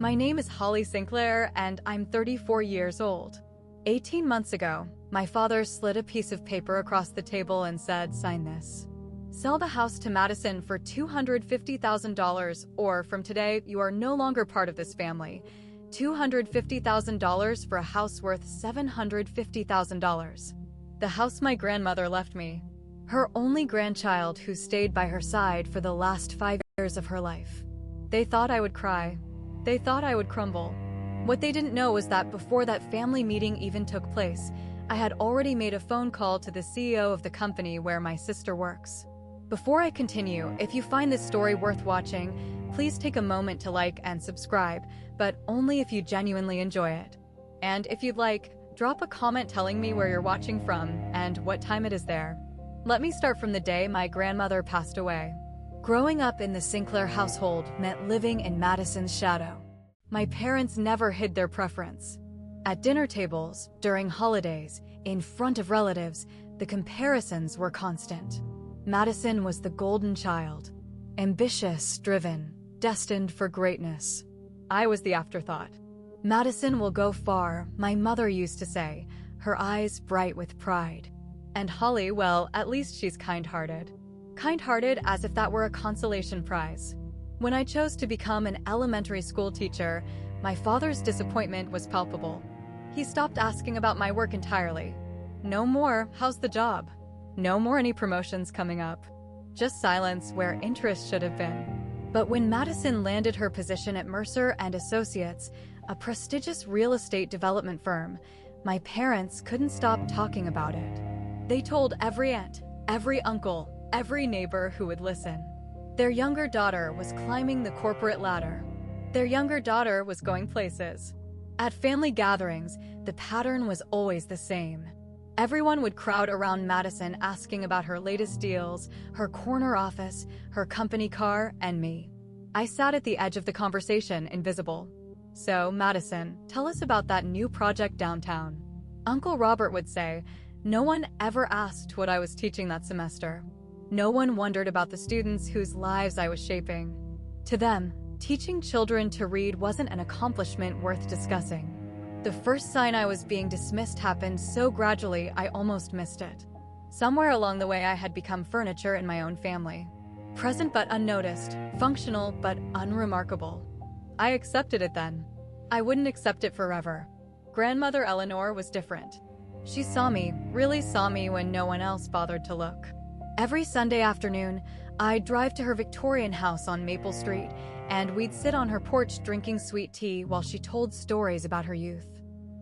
My name is Holly Sinclair, and I'm 34 years old. 18 months ago, my father slid a piece of paper across the table and said, "Sign this. Sell the house to Madison for $250,000, or from today, you are no longer part of this family. $250,000 for a house worth $750,000. The house my grandmother left me, her only grandchild who stayed by her side for the last 5 years of her life. They thought I would cry. They thought I would crumble. What they didn't know was that before that family meeting even took place, I had already made a phone call to the CEO of the company where my sister works. Before I continue, if you find this story worth watching, please take a moment to like and subscribe, but only if you genuinely enjoy it. And if you'd like, drop a comment telling me where you're watching from and what time it is there. Let me start from the day my grandmother passed away. Growing up in the Sinclair household meant living in Madison's shadow. My parents never hid their preference. At dinner tables, during holidays, in front of relatives, the comparisons were constant. Madison was the golden child, ambitious, driven, destined for greatness. I was the afterthought. Madison will go far, my mother used to say, her eyes bright with pride. And Holly, well, at least she's kind-hearted. Kind-hearted as if that were a consolation prize. When I chose to become an elementary school teacher, my father's disappointment was palpable. He stopped asking about my work entirely. No more, "How's the job?" No more any promotions coming up. Just silence where interest should have been. But when Madison landed her position at Mercer and Associates, a prestigious real estate development firm, my parents couldn't stop talking about it. They told every aunt, every uncle, every neighbor who would listen. Their younger daughter was climbing the corporate ladder. Their younger daughter was going places. At family gatherings, the pattern was always the same. Everyone would crowd around Madison asking about her latest deals, her corner office, her company car, and me. I sat at the edge of the conversation, invisible. "So, Madison, tell us about that new project downtown." Uncle Robert would say, "No one ever asked what I was teaching that semester. No one wondered about the students whose lives I was shaping. To them, teaching children to read wasn't an accomplishment worth discussing." The first sign I was being dismissed happened so gradually I almost missed it. Somewhere along the way I had become furniture in my own family. Present but unnoticed, functional but unremarkable. I accepted it then. I wouldn't accept it forever. Grandmother Eleanor was different. She saw me, really saw me when no one else bothered to look. Every Sunday afternoon, I'd drive to her Victorian house on Maple Street, and we'd sit on her porch drinking sweet tea while she told stories about her youth.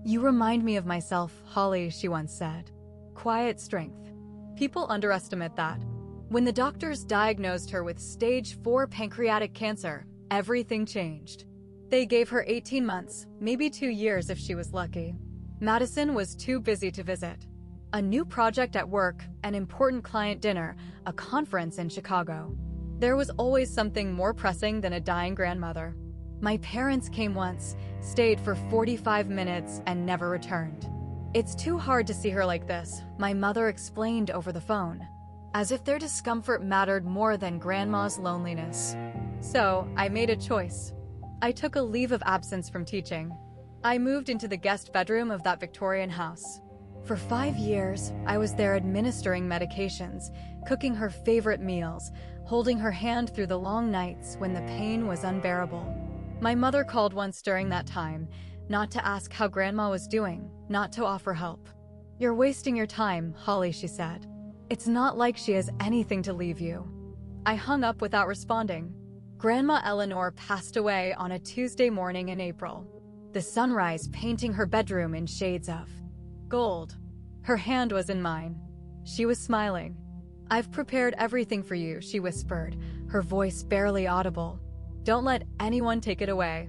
"You remind me of myself, Holly," she once said. Quiet strength. People underestimate that. When the doctors diagnosed her with stage 4 pancreatic cancer, everything changed. They gave her 18 months, maybe 2 years if she was lucky. Madison was too busy to visit. A new project at work, an important client dinner, a conference in Chicago. There was always something more pressing than a dying grandmother. My parents came once, stayed for 45 minutes, and never returned. "It's too hard to see her like this," my mother explained over the phone, as if their discomfort mattered more than grandma's loneliness. So, I made a choice. I took a leave of absence from teaching. I moved into the guest bedroom of that Victorian house. For 5 years, I was there administering medications, cooking her favorite meals, holding her hand through the long nights when the pain was unbearable. My mother called once during that time, not to ask how Grandma was doing, not to offer help. "You're wasting your time, Holly," she said. "It's not like she has anything to leave you." I hung up without responding. Grandma Eleanor passed away on a Tuesday morning in April. The sunrise painting her bedroom in shades of gold. Her hand was in mine. She was smiling. "I've prepared everything for you," she whispered, her voice barely audible. "Don't let anyone take it away."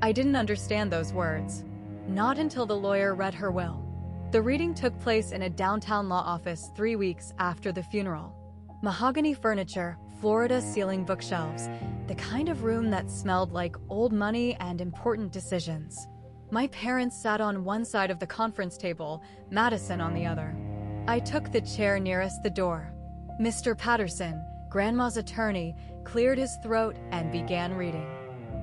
I didn't understand those words. Not until the lawyer read her will. The reading took place in a downtown law office 3 weeks after the funeral. Mahogany furniture, Florida ceiling bookshelves, the kind of room that smelled like old money and important decisions. My parents sat on one side of the conference table, Madison on the other. I took the chair nearest the door. Mr. Patterson, Grandma's attorney, cleared his throat and began reading.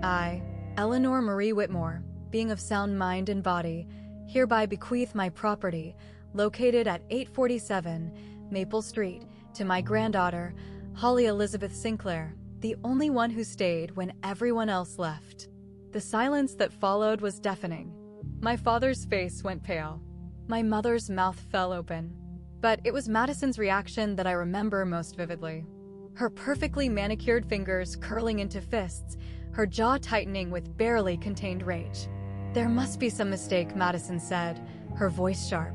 I Eleanor Marie Whitmore, being of sound mind and body, hereby bequeath my property, located at 847 Maple Street, to my granddaughter, Holly Elizabeth Sinclair, the only one who stayed when everyone else left. The silence that followed was deafening. My father's face went pale. My mother's mouth fell open. But it was Madison's reaction that I remember most vividly. Her perfectly manicured fingers curling into fists, her jaw tightening with barely contained rage. "There must be some mistake," Madison said, her voice sharp.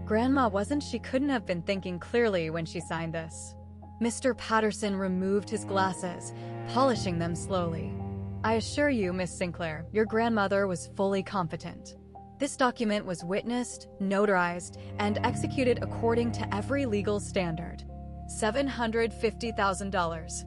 "Grandma wasn't. She couldn't have been thinking clearly when she signed this." Mr. Patterson removed his glasses, polishing them slowly. "I assure you, Miss Sinclair, your grandmother was fully competent. This document was witnessed, notarized, and executed according to every legal standard. $750,000.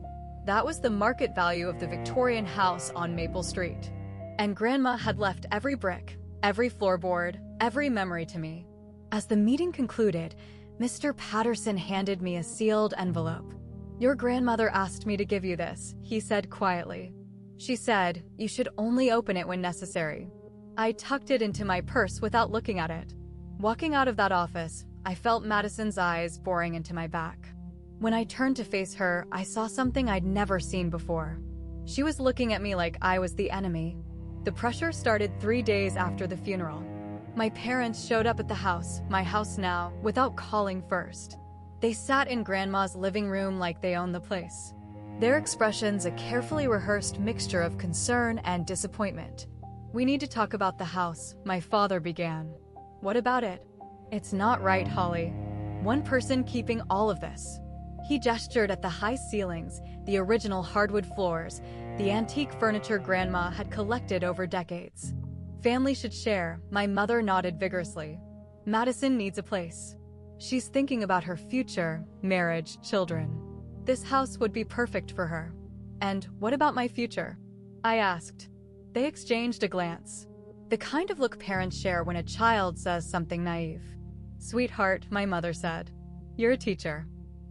That was the market value of the Victorian house on Maple Street. And Grandma had left every brick, every floorboard, every memory to me." As the meeting concluded, Mr. Patterson handed me a sealed envelope. "Your grandmother asked me to give you this," he said quietly. "She said, you should only open it when necessary." I tucked it into my purse without looking at it. Walking out of that office, I felt Madison's eyes boring into my back. When I turned to face her, I saw something I'd never seen before. She was looking at me like I was the enemy. The pressure started 3 days after the funeral. My parents showed up at the house, my house now, without calling first. They sat in Grandma's living room like they owned the place. Their expressions a carefully rehearsed mixture of concern and disappointment. "We need to talk about the house," my father began. "What about it?" "It's not right, Holly. One person keeping all of this." He gestured at the high ceilings, the original hardwood floors, the antique furniture Grandma had collected over decades. "Family should share," my mother nodded vigorously. "Madison needs a place. She's thinking about her future, marriage, children. This house would be perfect for her." "And what about my future?" I asked. They exchanged a glance. The kind of look parents share when a child says something naive. "Sweetheart," my mother said, "you're a teacher.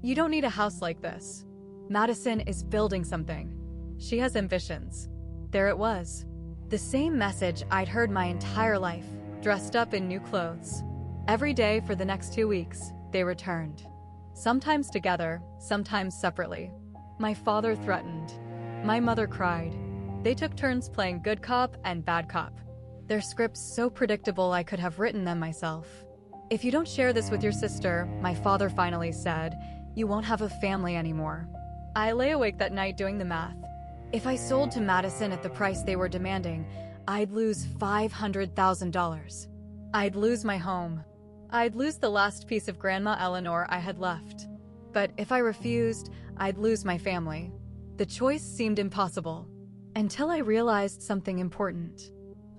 You don't need a house like this. Madison is building something. She has ambitions." There it was. The same message I'd heard my entire life, dressed up in new clothes. Every day for the next 2 weeks, they returned. Sometimes together, sometimes separately. My father threatened. My mother cried. They took turns playing good cop and bad cop. Their scripts so predictable I could have written them myself. "If you don't share this with your sister," my father finally said, "you won't have a family anymore." I lay awake that night doing the math. If I sold to Madison at the price they were demanding, I'd lose $500,000. I'd lose my home. I'd lose the last piece of Grandma Eleanor I had left. But if I refused, I'd lose my family. The choice seemed impossible. Until I realized something important.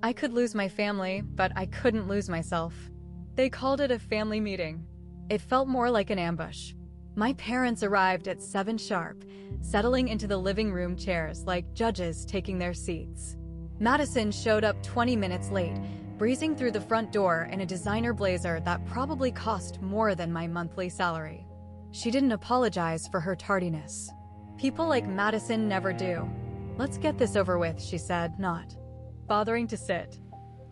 I could lose my family, but I couldn't lose myself. They called it a family meeting. It felt more like an ambush. My parents arrived at 7 sharp, settling into the living room chairs like judges taking their seats. Madison showed up 20 minutes late, breezing through the front door in a designer blazer that probably cost more than my monthly salary. She didn't apologize for her tardiness. People like Madison never do. "Let's get this over with," she said, not bothering to sit.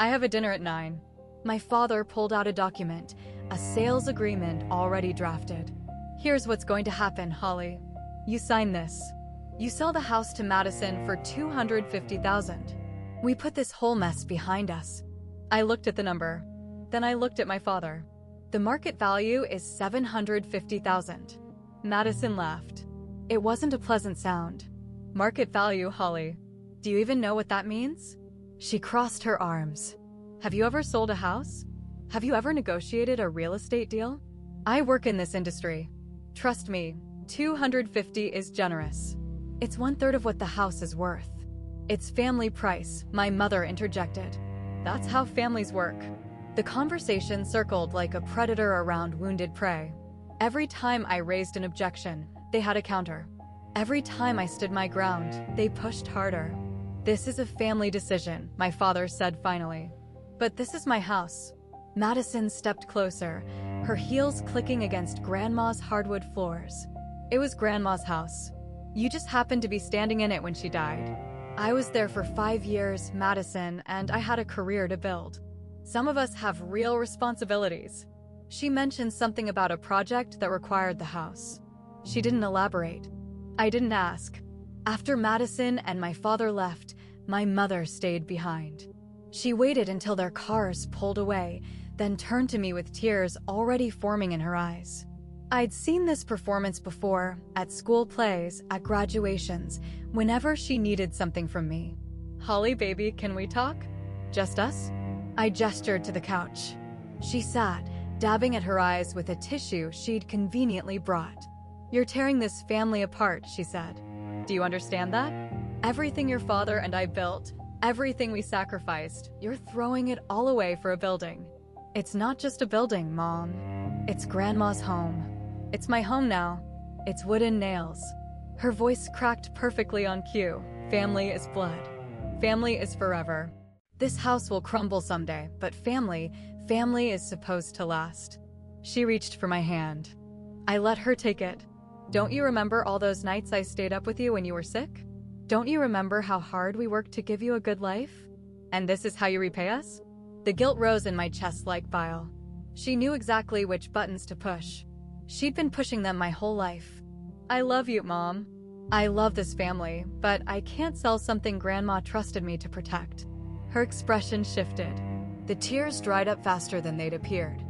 "I have a dinner at 9. My father pulled out a document, a sales agreement already drafted. "Here's what's going to happen, Holly. You sign this. You sell the house to Madison for $250,000. We put this whole mess behind us." I looked at the number. Then I looked at my father. "The market value is $750,000. Madison laughed. It wasn't a pleasant sound. "Market value, Holly. Do you even know what that means?" She crossed her arms. "Have you ever sold a house? Have you ever negotiated a real estate deal? I work in this industry. Trust me, 250 is generous. It's 1/3 of what the house is worth." "It's family price," my mother interjected. "That's how families work." The conversation circled like a predator around wounded prey. Every time I raised an objection, they had a counter. Every time I stood my ground, they pushed harder. "This is a family decision," my father said finally. "But this is my house." Madison stepped closer, her heels clicking against Grandma's hardwood floors. "It was Grandma's house. You just happened to be standing in it when she died. I was there for 5 years, Madison, and I had a career to build. Some of us have real responsibilities. She mentioned something about a project that required the house. She didn't elaborate. I didn't ask. After Madison and my father left, my mother stayed behind. She waited until their cars pulled away, then turned to me with tears already forming in her eyes. I'd seen this performance before, at school plays, at graduations, whenever she needed something from me. "Holly, baby, can we talk? Just us?" I gestured to the couch. She sat, dabbing at her eyes with a tissue she'd conveniently brought. "You're tearing this family apart," she said. "Do you understand that? Everything your father and I built, everything we sacrificed, you're throwing it all away for a building. It's not just a building, Mom. It's Grandma's home. It's my home now. It's wood and nails." Her voice cracked perfectly on cue. Family is blood. Family is forever. This house will crumble someday, but family is supposed to last. She reached for my hand. I let her take it. "Don't you remember all those nights I stayed up with you when you were sick? Don't you remember how hard we worked to give you a good life? And this is how you repay us?" The guilt rose in my chest like bile. She knew exactly which buttons to push. She'd been pushing them my whole life. "I love you, Mom. I love this family, but I can't sell something Grandma trusted me to protect." Her expression shifted. The tears dried up faster than they'd appeared.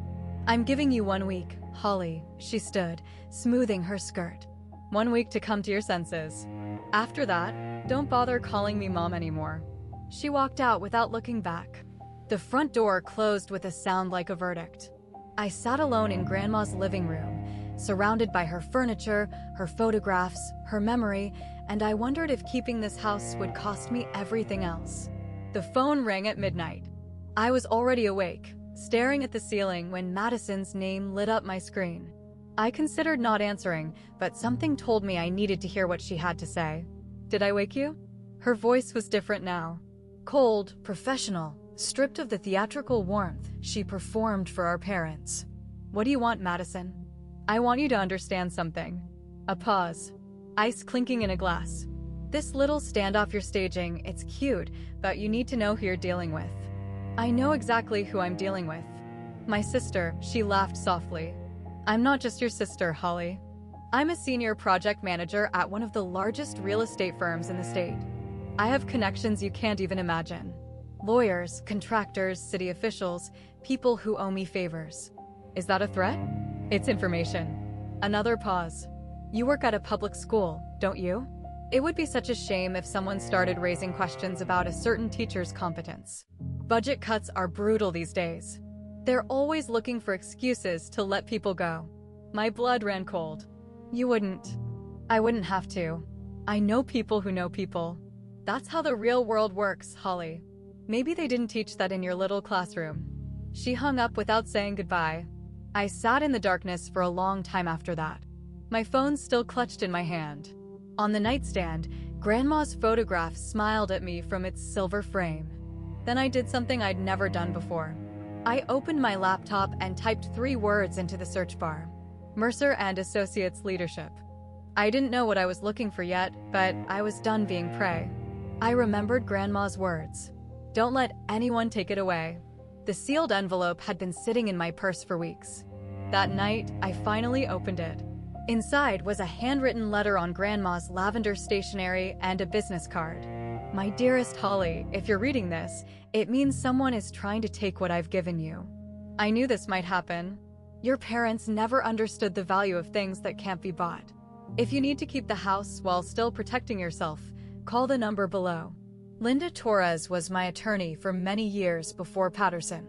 "I'm giving you 1 week, Holly," she stood, smoothing her skirt. 1 week to come to your senses. After that, don't bother calling me Mom anymore." She walked out without looking back. The front door closed with a sound like a verdict. I sat alone in Grandma's living room, surrounded by her furniture, her photographs, her memory, and I wondered if keeping this house would cost me everything else. The phone rang at midnight. I was already awake, staring at the ceiling when Madison's name lit up my screen. I considered not answering, but something told me I needed to hear what she had to say. "Did I wake you?" Her voice was different now. Cold, professional, stripped of the theatrical warmth she performed for our parents. "What do you want, Madison?" "I want you to understand something." A pause. Ice clinking in a glass. "This little standoff you're staging, it's cute, but you need to know who you're dealing with." "I know exactly who I'm dealing with. My sister," she laughed softly. "I'm not just your sister, Holly. I'm a senior project manager at one of the largest real estate firms in the state. I have connections you can't even imagine. Lawyers, contractors, city officials, people who owe me favors." "Is that a threat?" "It's information." Another pause. "You work at a public school, don't you? It would be such a shame if someone started raising questions about a certain teacher's competence. Budget cuts are brutal these days. They're always looking for excuses to let people go." My blood ran cold. "You wouldn't." "I wouldn't have to. I know people who know people. That's how the real world works, Holly. Maybe they didn't teach that in your little classroom." She hung up without saying goodbye. I sat in the darkness for a long time after that. My phone still clutched in my hand. On the nightstand, Grandma's photograph smiled at me from its silver frame. Then I did something I'd never done before. I opened my laptop and typed 3 words into the search bar. Mercer and Associates Leadership. I didn't know what I was looking for yet, but I was done being prey. I remembered Grandma's words. "Don't let anyone take it away." The sealed envelope had been sitting in my purse for weeks. That night, I finally opened it. Inside was a handwritten letter on Grandma's lavender stationery and a business card. "My dearest Holly, if you're reading this, it means someone is trying to take what I've given you. I knew this might happen. Your parents never understood the value of things that can't be bought. If you need to keep the house while still protecting yourself, call the number below." Linda Torres was my attorney for many years before Patterson.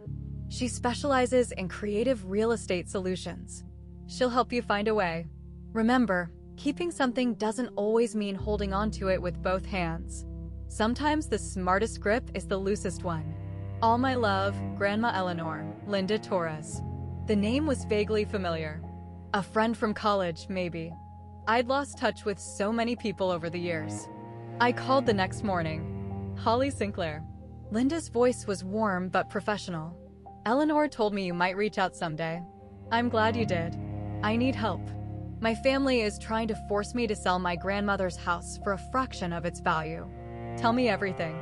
She specializes in creative real estate solutions. She'll help you find a way. Remember, keeping something doesn't always mean holding on to it with both hands. Sometimes the smartest grip is the loosest one. All my love, Grandma Eleanor, Linda Torres. The name was vaguely familiar. A friend from college, maybe. I'd lost touch with so many people over the years. I called the next morning. "Holly Sinclair." Linda's voice was warm but professional. "Eleanor told me you might reach out someday. I'm glad you did. I need help. My family is trying to force me to sell my grandmother's house for a fraction of its value. Tell me everything.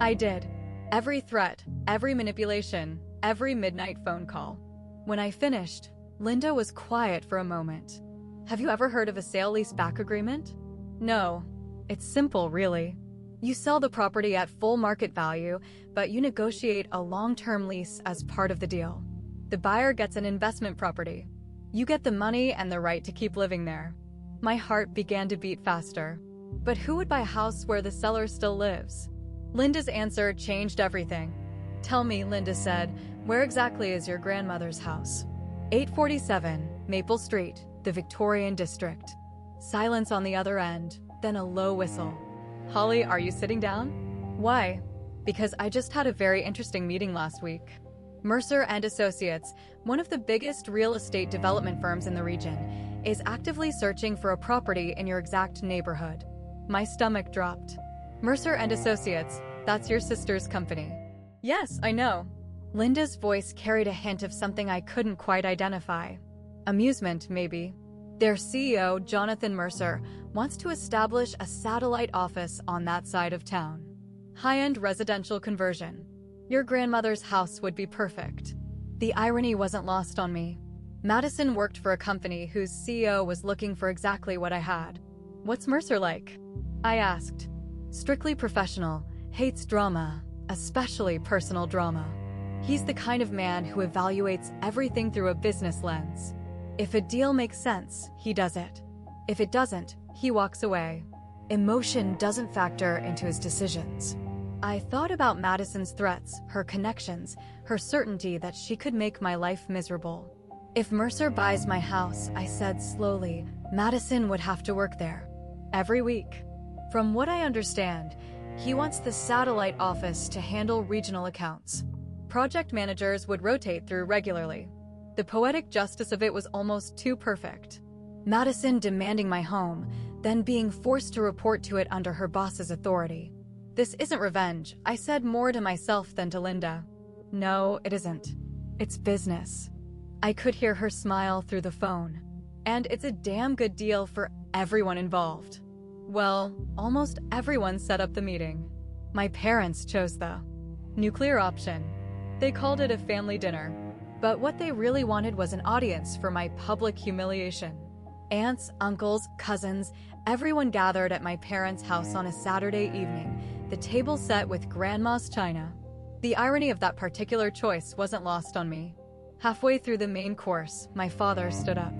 I did. Every threat, every manipulation, every midnight phone call. When I finished, Linda was quiet for a moment. Have you ever heard of a sale-leaseback agreement? No. It's simple, really. You sell the property at full market value, but you negotiate a long-term lease as part of the deal. The buyer gets an investment property. You get the money and the right to keep living there. My heart began to beat faster. But who would buy a house where the seller still lives? Linda's answer changed everything. Tell me, Linda said, where exactly is your grandmother's house? 847 Maple Street, the Victorian District. Silence on the other end, then a low whistle. Holly, are you sitting down? Why? Because I just had a very interesting meeting last week. Mercer and Associates, one of the biggest real estate development firms in the region, is actively searching for a property in your exact neighborhood. My stomach dropped. Mercer and Associates, that's your sister's company. Yes, I know. Linda's voice carried a hint of something I couldn't quite identify. Amusement, maybe. Their CEO, Jonathan Mercer, wants to establish a satellite office on that side of town. High-end residential conversion. Your grandmother's house would be perfect. The irony wasn't lost on me. Madison worked for a company whose CEO was looking for exactly what I had. What's Mercer like? I asked. Strictly professional, hates drama, especially personal drama. He's the kind of man who evaluates everything through a business lens. If a deal makes sense, he does it. If it doesn't, he walks away. Emotion doesn't factor into his decisions. I thought about Madison's threats, her connections, her certainty that she could make my life miserable. If Mercer buys my house, I said slowly, Madison would have to work there. Every week. From what I understand, he wants the satellite office to handle regional accounts. Project managers would rotate through regularly. The poetic justice of it was almost too perfect. Madison demanding my home, then being forced to report to it under her boss's authority. This isn't revenge, I said more to myself than to Linda. No, it isn't. It's business. I could hear her smile through the phone. And it's a damn good deal for everyone involved. Well, almost everyone set up the meeting. My parents chose the nuclear option. They called it a family dinner. But what they really wanted was an audience for my public humiliation. Aunts, uncles, cousins, everyone gathered at my parents' house on a Saturday evening, the table set with grandma's china. The irony of that particular choice wasn't lost on me. Halfway through the main course, my father stood up.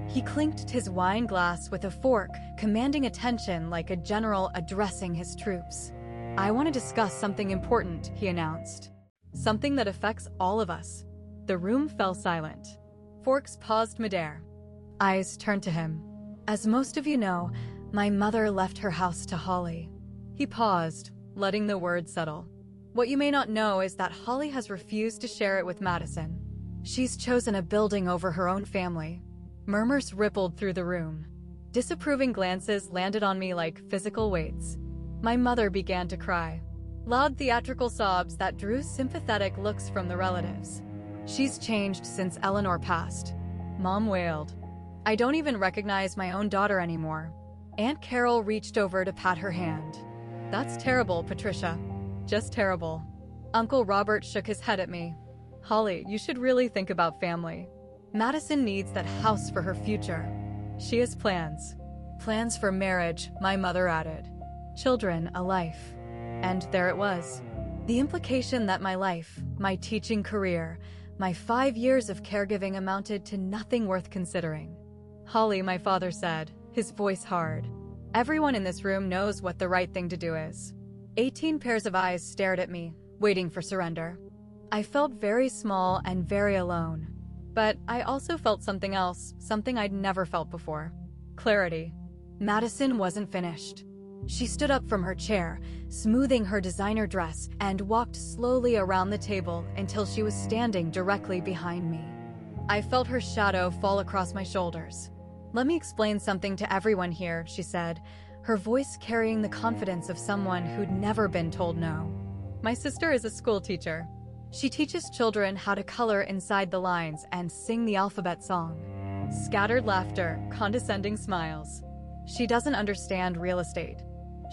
He clinked his wine glass with a fork, commanding attention like a general addressing his troops. I want to discuss something important, he announced. Something that affects all of us. The room fell silent. Forks paused midair. Eyes turned to him. As most of you know, my mother left her house to Holly. He paused, letting the word settle. What you may not know is that Holly has refused to share it with Madison. She's chosen a building over her own family. Murmurs rippled through the room. Disapproving glances landed on me like physical weights. My mother began to cry. Loud theatrical sobs that drew sympathetic looks from the relatives. She's changed since Eleanor passed. Mom wailed. I don't even recognize my own daughter anymore. Aunt Carol reached over to pat her hand. That's terrible, Patricia. Just terrible. Uncle Robert shook his head at me. Holly, you should really think about family. Madison needs that house for her future. She has plans. Plans for marriage, my mother added. Children, a life. And there it was. The implication that my life, my teaching career, my 5 years of caregiving amounted to nothing worth considering. Holly, my father said, his voice hard. Everyone in this room knows what the right thing to do is. 18 pairs of eyes stared at me, waiting for surrender. I felt very small and very alone. But I also felt something else, something I'd never felt before. Clarity. Madison wasn't finished. She stood up from her chair, smoothing her designer dress, and walked slowly around the table until she was standing directly behind me. I felt her shadow fall across my shoulders. Let me explain something to everyone here, she said, her voice carrying the confidence of someone who'd never been told no. My sister is a school teacher. She teaches children how to color inside the lines and sing the alphabet song. Scattered laughter, condescending smiles. She doesn't understand real estate.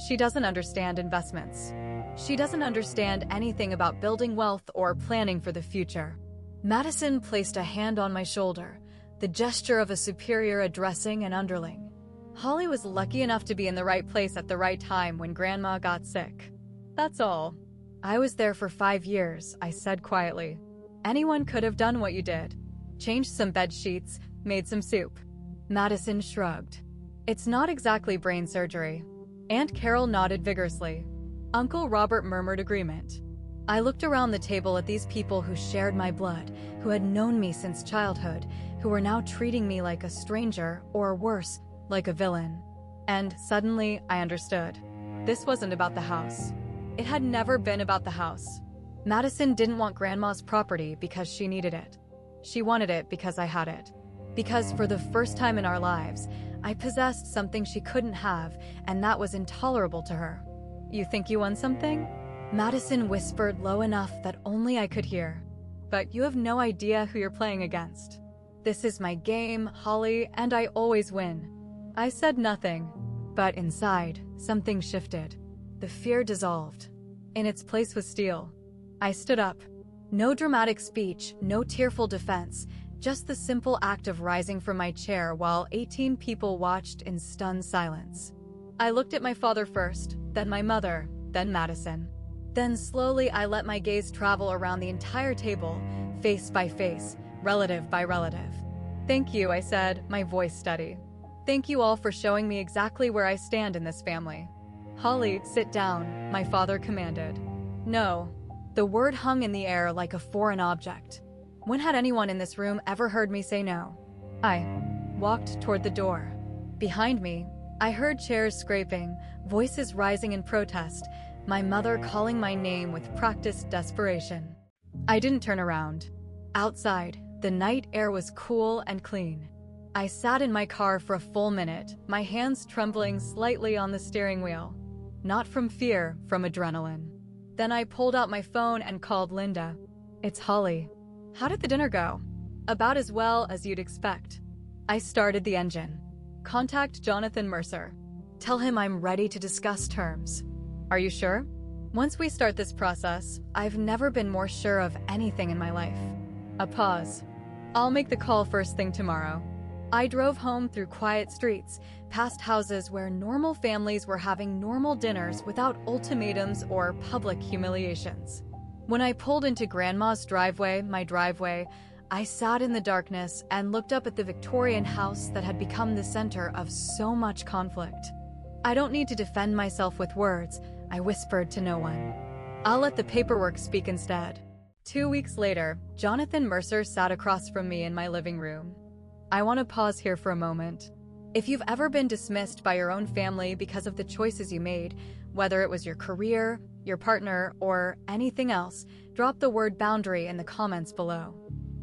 She doesn't understand investments. She doesn't understand anything about building wealth or planning for the future. Madison placed a hand on my shoulder, the gesture of a superior addressing an underling. Holly was lucky enough to be in the right place at the right time when Grandma got sick. That's all. I was there for 5 years, I said quietly. Anyone could have done what you did. Changed some bed sheets, made some soup. Madison shrugged. It's not exactly brain surgery. Aunt Carol nodded vigorously. Uncle Robert murmured agreement. I looked around the table at these people who shared my blood, who had known me since childhood, who were now treating me like a stranger, or worse, like a villain. And suddenly, I understood. This wasn't about the house. It had never been about the house. Madison didn't want Grandma's property because she needed it. She wanted it because I had it. Because for the first time in our lives, I possessed something she couldn't have, and that was intolerable to her. You think you won something? Madison whispered low enough that only I could hear. But you have no idea who you're playing against. This is my game, Holly, and I always win. I said nothing, but inside, something shifted. The fear dissolved. In its place was steel. I stood up. No dramatic speech, no tearful defense, just the simple act of rising from my chair while 18 people watched in stunned silence. I looked at my father first, then my mother, then Madison. Then slowly I let my gaze travel around the entire table, face by face, relative by relative. Thank you, I said, my voice steady. Thank you all for showing me exactly where I stand in this family. Holly, sit down, my father commanded. No. The word hung in the air like a foreign object. When had anyone in this room ever heard me say no? I walked toward the door. Behind me, I heard chairs scraping, voices rising in protest, my mother calling my name with practiced desperation. I didn't turn around. Outside, the night air was cool and clean. I sat in my car for a full minute, my hands trembling slightly on the steering wheel. Not from fear, from adrenaline. Then I pulled out my phone and called Linda. It's Holly. How did the dinner go? About as well as you'd expect. I started the engine. Contact Jonathan Mercer. Tell him I'm ready to discuss terms. Are you sure? Once we start this process, I've never been more sure of anything in my life. A pause. I'll make the call first thing tomorrow. I drove home through quiet streets, past houses where normal families were having normal dinners without ultimatums or public humiliations. When I pulled into Grandma's driveway, my driveway, I sat in the darkness and looked up at the Victorian house that had become the center of so much conflict. I don't need to defend myself with words, I whispered to no one. I'll let the paperwork speak instead. 2 weeks later, Jonathan Mercer sat across from me in my living room. I want to pause here for a moment. If you've ever been dismissed by your own family because of the choices you made, whether it was your career, your partner, or anything else, drop the word boundary in the comments below.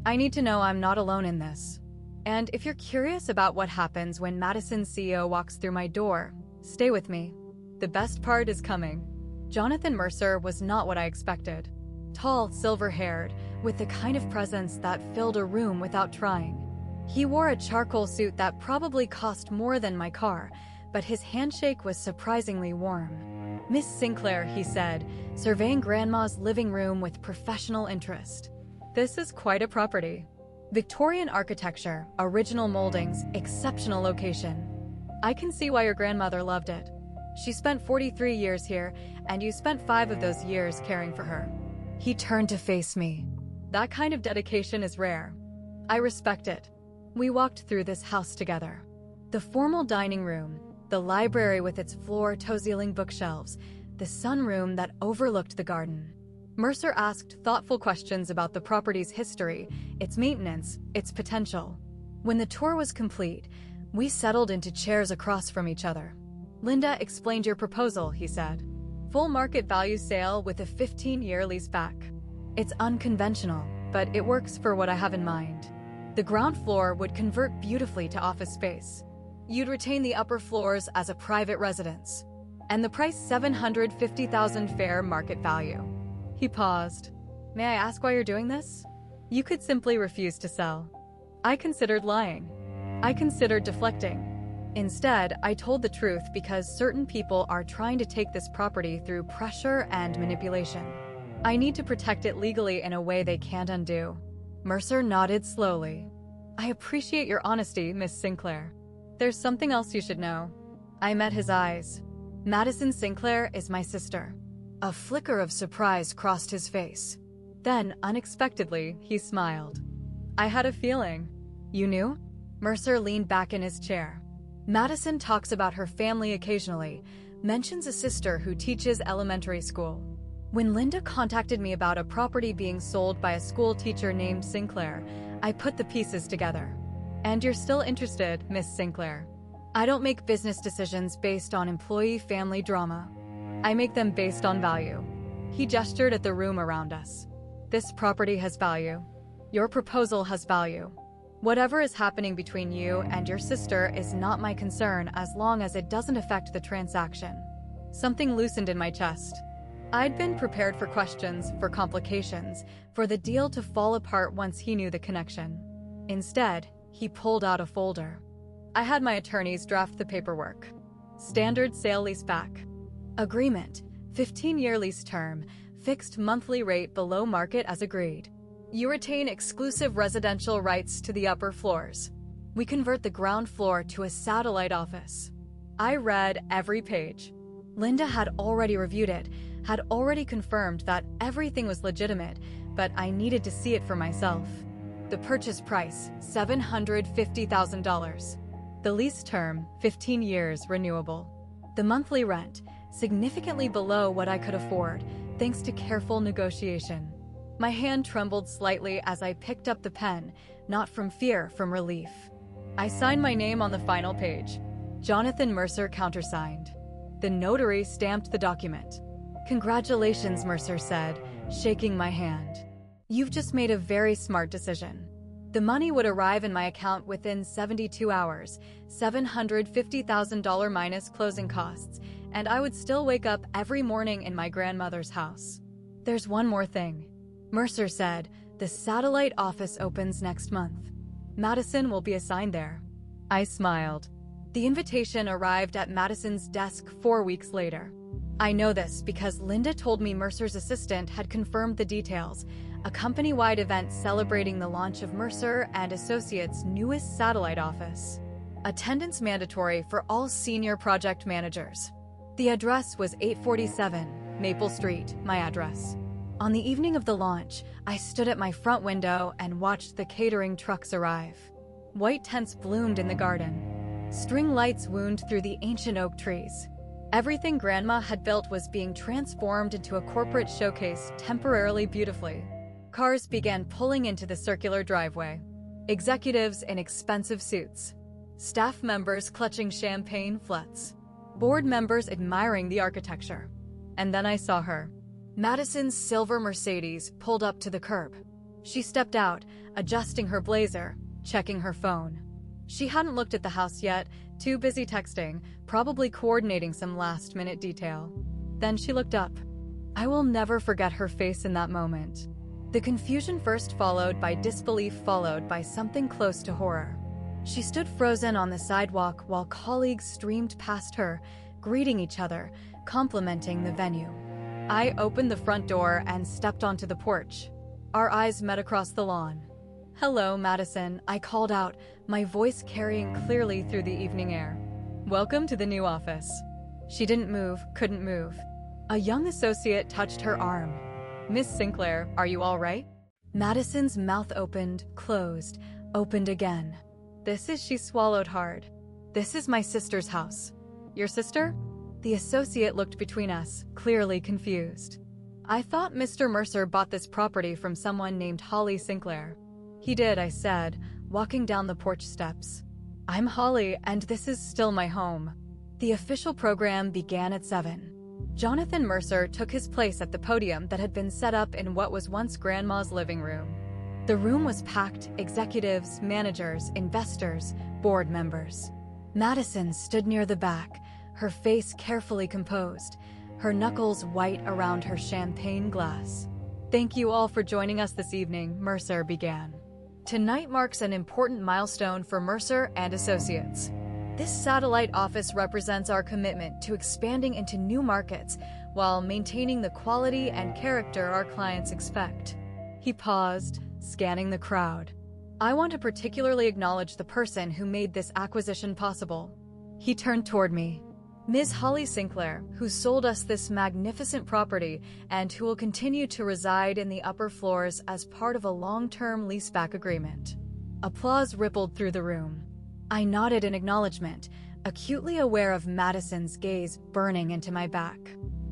I need to know I'm not alone in this. And if you're curious about what happens when Madison's CEO walks through my door, stay with me. The best part is coming. Jonathan Mercer was not what I expected. Tall, silver-haired, with the kind of presence that filled a room without trying. He wore a charcoal suit that probably cost more than my car, but his handshake was surprisingly warm. Miss Sinclair, he said, surveying Grandma's living room with professional interest. This is quite a property. Victorian architecture, original moldings, exceptional location. I can see why your grandmother loved it. She spent 43 years here, and you spent 5 of those years caring for her. He turned to face me. That kind of dedication is rare. I respect it. We walked through this house together. The formal dining room, the library with its floor-to-ceiling bookshelves, the sunroom that overlooked the garden. Mercer asked thoughtful questions about the property's history, its maintenance, its potential. When the tour was complete, we settled into chairs across from each other. Linda explained your proposal, he said. Full market value sale with a 15-year lease back. It's unconventional, but it works for what I have in mind. The ground floor would convert beautifully to office space. You'd retain the upper floors as a private residence. And the price $750,000 fair market value. He paused. May I ask why you're doing this? You could simply refuse to sell. I considered lying. I considered deflecting. Instead, I told the truth because certain people are trying to take this property through pressure and manipulation. I need to protect it legally in a way they can't undo. Mercer nodded slowly. I appreciate your honesty, Miss Sinclair. There's something else you should know. I met his eyes. Madison Sinclair is my sister. A flicker of surprise crossed his face. Then, unexpectedly, he smiled. I had a feeling. You knew? Mercer leaned back in his chair. Madison talks about her family occasionally, mentions a sister who teaches elementary school. When Linda contacted me about a property being sold by a school teacher named Sinclair, I put the pieces together. And you're still interested, Miss Sinclair. I don't make business decisions based on employee-family drama. I make them based on value. He gestured at the room around us. This property has value. Your proposal has value. Whatever is happening between you and your sister is not my concern as long as it doesn't affect the transaction. Something loosened in my chest. I'd been prepared for questions, for complications, for the deal to fall apart once he knew the connection. Instead, he pulled out a folder. I had my attorneys draft the paperwork. Standard sale-leaseback. Agreement, 15-year lease term, fixed monthly rate below market as agreed. You retain exclusive residential rights to the upper floors. We convert the ground floor to a satellite office. I read every page. Linda had already reviewed it, had already confirmed that everything was legitimate, but I needed to see it for myself. The purchase price, $750,000. The lease term, 15 years renewable. The monthly rent, significantly below what I could afford, thanks to careful negotiation. My hand trembled slightly as I picked up the pen, not from fear, from relief. I signed my name on the final page. Jonathan Mercer countersigned. The notary stamped the document. Congratulations, Mercer said, shaking my hand. You've just made a very smart decision. The money would arrive in my account within 72 hours, $750,000 minus closing costs, and I would still wake up every morning in my grandmother's house. There's one more thing. Mercer said, the satellite office opens next month. Madison will be assigned there. I smiled. The invitation arrived at Madison's desk 4 weeks later. I know this because Linda told me Mercer's assistant had confirmed the details, a company-wide event celebrating the launch of Mercer and Associates' newest satellite office. Attendance mandatory for all senior project managers. The address was 847 Maple Street, my address. On the evening of the launch, I stood at my front window and watched the catering trucks arrive. White tents bloomed in the garden. String lights wound through the ancient oak trees. Everything Grandma had built was being transformed into a corporate showcase temporarily beautifully. Cars began pulling into the circular driveway. Executives in expensive suits. Staff members clutching champagne flats. Board members admiring the architecture. And then I saw her. Madison's silver Mercedes pulled up to the curb. She stepped out, adjusting her blazer, checking her phone. She hadn't looked at the house yet, too busy texting, probably coordinating some last-minute detail. Then she looked up. I will never forget her face in that moment. The confusion first followed by disbelief followed by something close to horror. She stood frozen on the sidewalk while colleagues streamed past her, greeting each other, complimenting the venue. I opened the front door and stepped onto the porch. Our eyes met across the lawn. Hello, Madison, I called out, my voice carrying clearly through the evening air. Welcome to the new office. She didn't move, couldn't move. A young associate touched her arm. Miss Sinclair, are you all right? Madison's mouth opened, closed, opened again. She swallowed hard. This is my sister's house. Your sister? The associate looked between us, clearly confused. I thought Mr. Mercer bought this property from someone named Holly Sinclair. He did, I said, walking down the porch steps. I'm Holly, and this is still my home. The official program began at 7. Jonathan Mercer took his place at the podium that had been set up in what was once Grandma's living room. The room was packed, executives, managers, investors, board members. Madison stood near the back, her face carefully composed, her knuckles white around her champagne glass. Thank you all for joining us this evening, Mercer began. Tonight marks an important milestone for Mercer and Associates. This satellite office represents our commitment to expanding into new markets while maintaining the quality and character our clients expect. He paused, scanning the crowd. I want to particularly acknowledge the person who made this acquisition possible. He turned toward me. Ms. Holly Sinclair, who sold us this magnificent property and who will continue to reside in the upper floors as part of a long-term leaseback agreement. Applause rippled through the room. I nodded in acknowledgement, acutely aware of Madison's gaze burning into my back.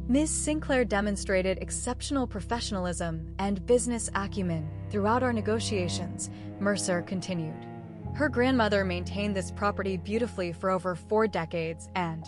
Ms. Sinclair demonstrated exceptional professionalism and business acumen throughout our negotiations, Mercer continued. Her grandmother maintained this property beautifully for over 4 decades, and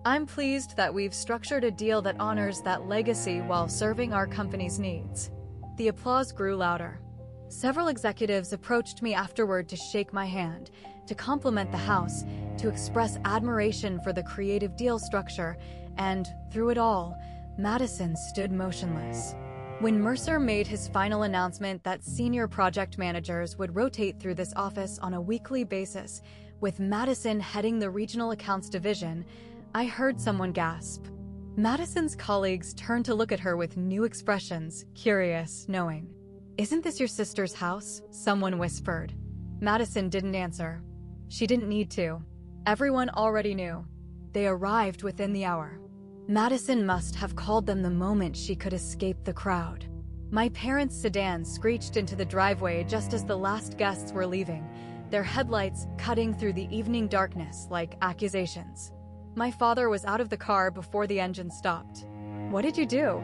I'm pleased that we've structured a deal that honors that legacy while serving our company's needs. The applause grew louder. Several executives approached me afterward to shake my hand, to compliment the house, to express admiration for the creative deal structure, and, through it all, Madison stood motionless. When Mercer made his final announcement that senior project managers would rotate through this office on a weekly basis, with Madison heading the regional accounts division, I heard someone gasp. Madison's colleagues turned to look at her with new expressions, curious, knowing. "Isn't this your sister's house?" someone whispered. Madison didn't answer. She didn't need to. Everyone already knew. They arrived within the hour. Madison must have called them the moment she could escape the crowd. My parents' sedan screeched into the driveway just as the last guests were leaving, their headlights cutting through the evening darkness like accusations. My father was out of the car before the engine stopped. "What did you do?"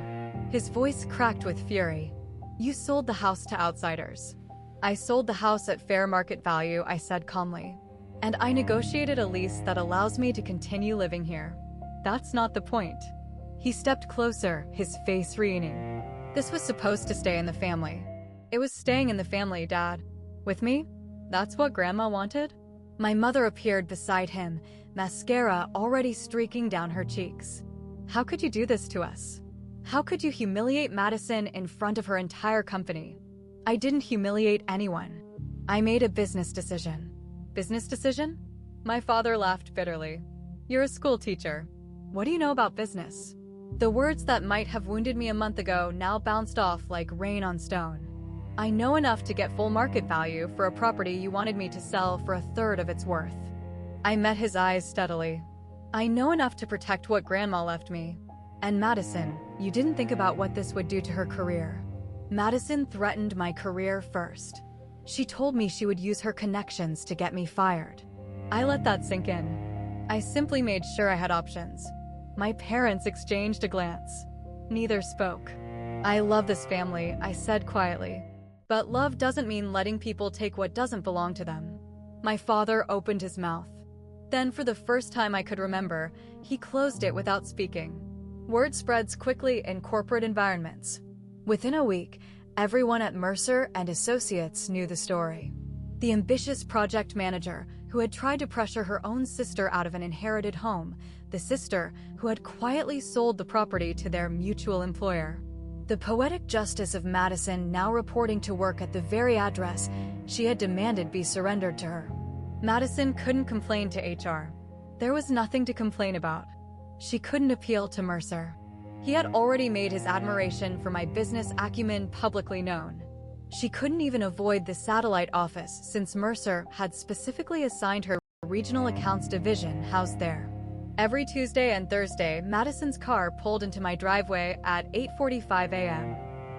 His voice cracked with fury. "You sold the house to outsiders." "I sold the house at fair market value," I said calmly. "And I negotiated a lease that allows me to continue living here." "That's not the point." He stepped closer, his face reining. "This was supposed to stay in the family." "It was staying in the family, Dad." "With me? That's what Grandma wanted?" My mother appeared beside him, mascara already streaking down her cheeks. "How could you do this to us? How could you humiliate Madison in front of her entire company?" "I didn't humiliate anyone. I made a business decision." "Business decision?" My father laughed bitterly. "You're a school teacher. What do you know about business?" The words that might have wounded me a month ago now bounced off like rain on stone. "I know enough to get full market value for a property you wanted me to sell for 1/3 of its worth." I met his eyes steadily. "I know enough to protect what Grandma left me. And Madison, you didn't think about what this would do to her career." Madison threatened my career first. She told me she would use her connections to get me fired. I let that sink in. I simply made sure I had options. My parents exchanged a glance. Neither spoke. "I love this family," I said quietly. "But love doesn't mean letting people take what doesn't belong to them." My father opened his mouth. Then, for the first time I could remember, he closed it without speaking. Word spreads quickly in corporate environments. Within a week, everyone at Mercer and Associates knew the story. The ambitious project manager, who had tried to pressure her own sister out of an inherited home, the sister who had quietly sold the property to their mutual employer. The poetic justice of Madison now reporting to work at the very address she had demanded be surrendered to her. Madison couldn't complain to HR. There was nothing to complain about. She couldn't appeal to Mercer. He had already made his admiration for my business acumen publicly known. She couldn't even avoid the satellite office since Mercer had specifically assigned her regional accounts division housed there. Every Tuesday and Thursday, Madison's car pulled into my driveway at 8:45 a.m.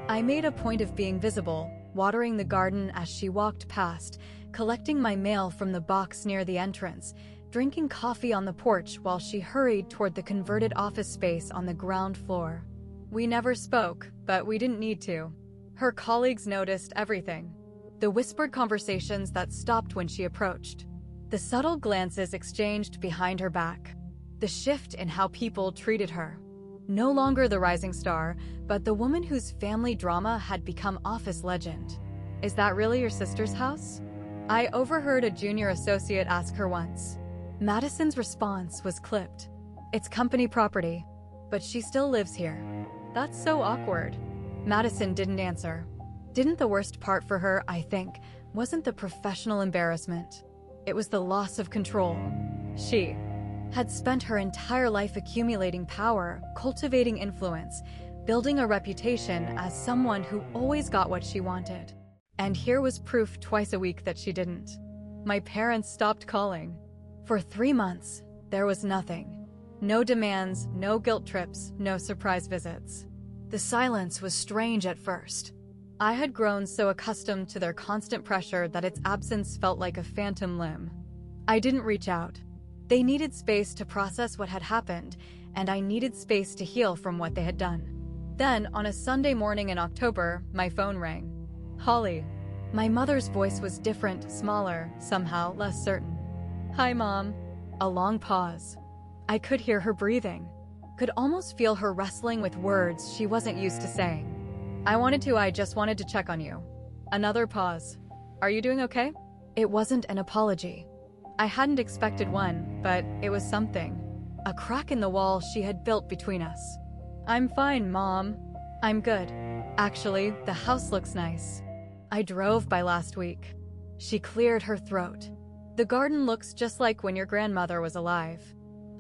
I made a point of being visible, watering the garden as she walked past, collecting my mail from the box near the entrance, drinking coffee on the porch while she hurried toward the converted office space on the ground floor. We never spoke, but we didn't need to. Her colleagues noticed everything. The whispered conversations that stopped when she approached. The subtle glances exchanged behind her back. The shift in how people treated her. No longer the rising star, but the woman whose family drama had become office legend. "Is that really your sister's house?" I overheard a junior associate ask her once. Madison's response was clipped. "It's company property, but she still lives here." "That's so awkward." Madison didn't answer. Didn't the worst part for her, I think, wasn't the professional embarrassment. It was the loss of control. She had spent her entire life accumulating power, cultivating influence, building a reputation as someone who always got what she wanted. And here was proof twice a week that she didn't. My parents stopped calling. For 3 months, there was nothing. No demands, no guilt trips, no surprise visits. The silence was strange at first. I had grown so accustomed to their constant pressure that its absence felt like a phantom limb. I didn't reach out. They needed space to process what had happened, and I needed space to heal from what they had done. Then, on a Sunday morning in October, my phone rang. Holly. My mother's voice was different, smaller, somehow less certain. Hi, Mom. A long pause. I could hear her breathing. Could almost feel her wrestling with words she wasn't used to saying. I just wanted to check on you. Another pause. Are you doing okay? It wasn't an apology. I hadn't expected one, but it was something. A crack in the wall she had built between us. I'm fine, Mom. I'm good. Actually, the house looks nice. I drove by last week. She cleared her throat. The garden looks just like when your grandmother was alive.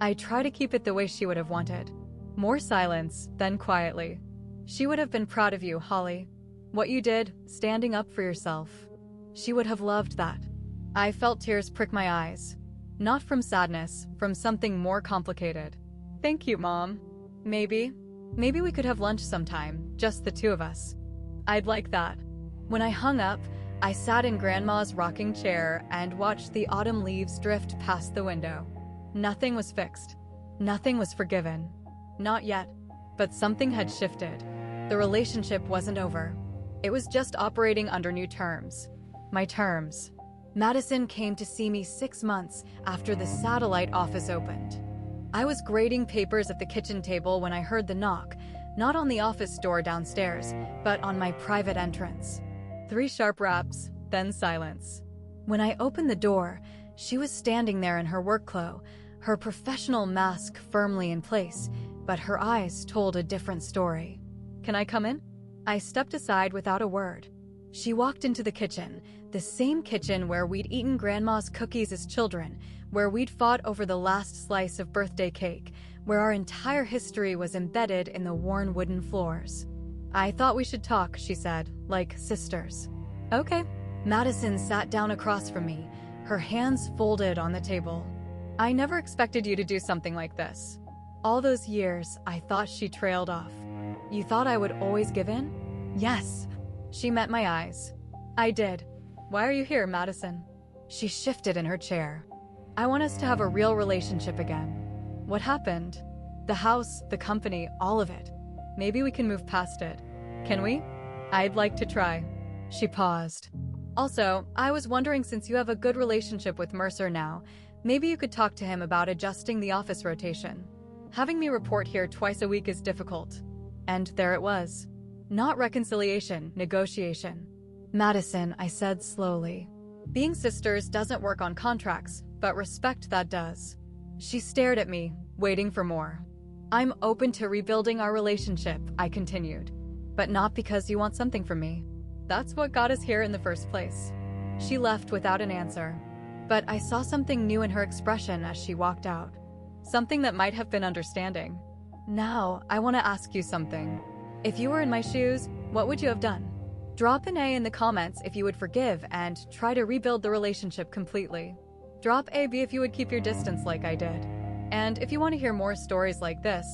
I try to keep it the way she would have wanted. More silence, then quietly. She would have been proud of you, Holly. What you did, standing up for yourself. She would have loved that. I felt tears prick my eyes. Not from sadness, from something more complicated. Thank you, Mom. Maybe we could have lunch sometime, just the two of us. I'd like that. When I hung up, I sat in Grandma's rocking chair and watched the autumn leaves drift past the window. Nothing was fixed. Nothing was forgiven. Not yet. But something had shifted. The relationship wasn't over. It was just operating under new terms. My terms. Madison came to see me 6 months after the satellite office opened. I was grading papers at the kitchen table when I heard the knock, not on the office door downstairs, but on my private entrance. 3 sharp raps, then silence. When I opened the door, she was standing there in her work clothes, her professional mask firmly in place, but her eyes told a different story. Can I come in? I stepped aside without a word. She walked into the kitchen, the same kitchen where we'd eaten Grandma's cookies as children, where we'd fought over the last slice of birthday cake, where our entire history was embedded in the worn wooden floors. I thought we should talk, she said, like sisters. Okay. Madison sat down across from me, her hands folded on the table. I never expected you to do something like this. All those years, I thought she trailed off. You thought I would always give in? Yes. She met my eyes. I did. Why are you here, Madison? She shifted in her chair. I want us to have a real relationship again. What happened? The house, the company, all of it. Maybe we can move past it. Can we? I'd like to try. She paused. Also, I was wondering, since you have a good relationship with Mercer now, maybe you could talk to him about adjusting the office rotation. Having me report here twice a week is difficult. And there it was. Not reconciliation, negotiation. Madison, I said slowly. Being sisters doesn't work on contracts, but respect that does. She stared at me, waiting for more. I'm open to rebuilding our relationship, I continued. But not because you want something from me. That's what got us here in the first place. She left without an answer. But I saw something new in her expression as she walked out. Something that might have been understanding. Now, I want to ask you something. If you were in my shoes, what would you have done? Drop an A in the comments if you would forgive and try to rebuild the relationship completely. Drop a B if you would keep your distance like I did. And if you want to hear more stories like this,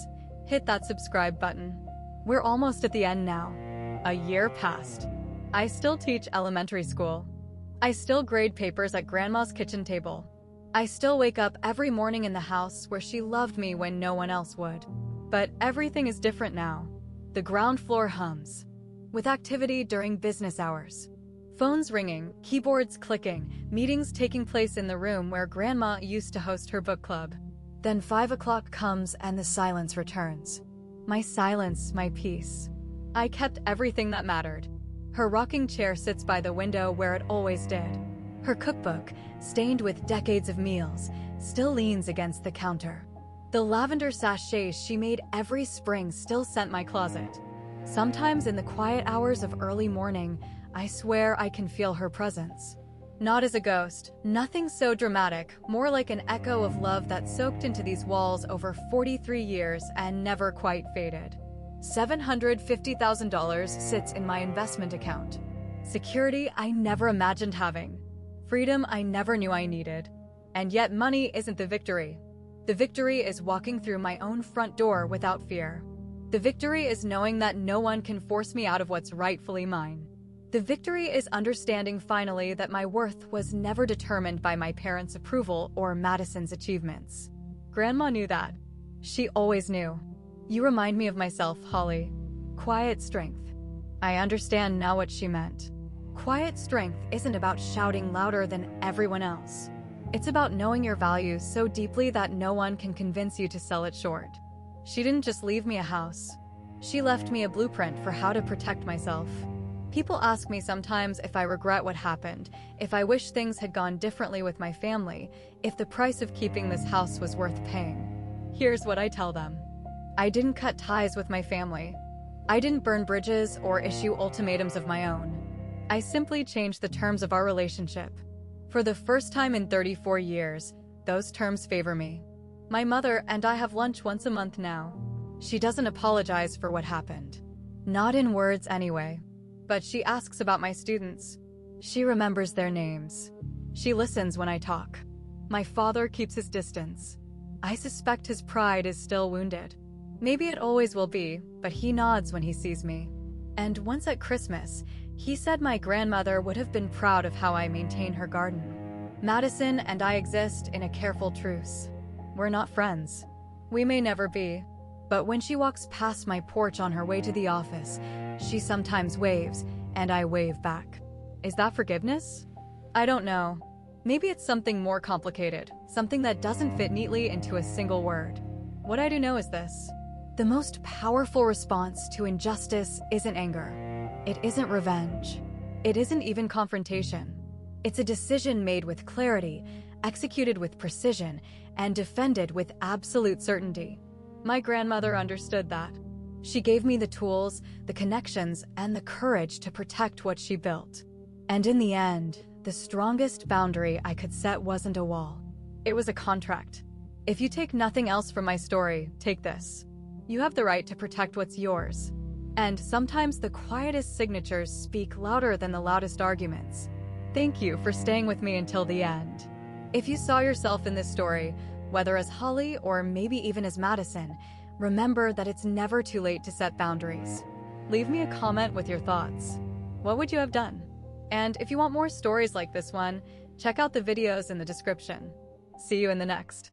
hit that subscribe button. We're almost at the end now. A year passed. I still teach elementary school. I still grade papers at Grandma's kitchen table. I still wake up every morning in the house where she loved me when no one else would. But everything is different now. The ground floor hums, with activity during business hours. Phones ringing, keyboards clicking, meetings taking place in the room where Grandma used to host her book club. Then 5 o'clock comes and the silence returns. My silence, my peace. I kept everything that mattered. Her rocking chair sits by the window where it always did. Her cookbook, stained with decades of meals, still leans against the counter. The lavender sachets she made every spring still scent my closet. Sometimes in the quiet hours of early morning, I swear I can feel her presence. Not as a ghost, nothing so dramatic, more like an echo of love that soaked into these walls over 43 years and never quite faded. $750,000 sits in my investment account. Security I never imagined having. Freedom I never knew I needed. And yet money isn't the victory. The victory is walking through my own front door without fear. The victory is knowing that no one can force me out of what's rightfully mine. The victory is understanding finally that my worth was never determined by my parents' approval or Madison's achievements. Grandma knew that. She always knew. You remind me of myself, Holly. Quiet strength. I understand now what she meant. Quiet strength isn't about shouting louder than everyone else. It's about knowing your values so deeply that no one can convince you to sell it short. She didn't just leave me a house. She left me a blueprint for how to protect myself. People ask me sometimes if I regret what happened, if I wish things had gone differently with my family, if the price of keeping this house was worth paying. Here's what I tell them. I didn't cut ties with my family. I didn't burn bridges or issue ultimatums of my own. I simply changed the terms of our relationship. For the first time in 34 years, those terms favor me. My mother and I have lunch once a month now. She doesn't apologize for what happened. Not in words anyway. But she asks about my students. She remembers their names. She listens when I talk. My father keeps his distance. I suspect his pride is still wounded. Maybe it always will be, but he nods when he sees me. And once at Christmas, he said my grandmother would have been proud of how I maintain her garden. Madison and I exist in a careful truce. We're not friends. We may never be. But when she walks past my porch on her way to the office, she sometimes waves, and I wave back. Is that forgiveness? I don't know. Maybe it's something more complicated, something that doesn't fit neatly into a single word. What I do know is this. The most powerful response to injustice isn't anger. It isn't revenge. It isn't even confrontation. It's a decision made with clarity, executed with precision, and defended with absolute certainty. My grandmother understood that. She gave me the tools, the connections, and the courage to protect what she built. And in the end, the strongest boundary I could set wasn't a wall. It was a contract. If you take nothing else from my story, take this. You have the right to protect what's yours. And sometimes the quietest signatures speak louder than the loudest arguments. Thank you for staying with me until the end. If you saw yourself in this story, whether as Holly or maybe even as Madison, remember that it's never too late to set boundaries. Leave me a comment with your thoughts. What would you have done? And if you want more stories like this one, check out the videos in the description. See you in the next.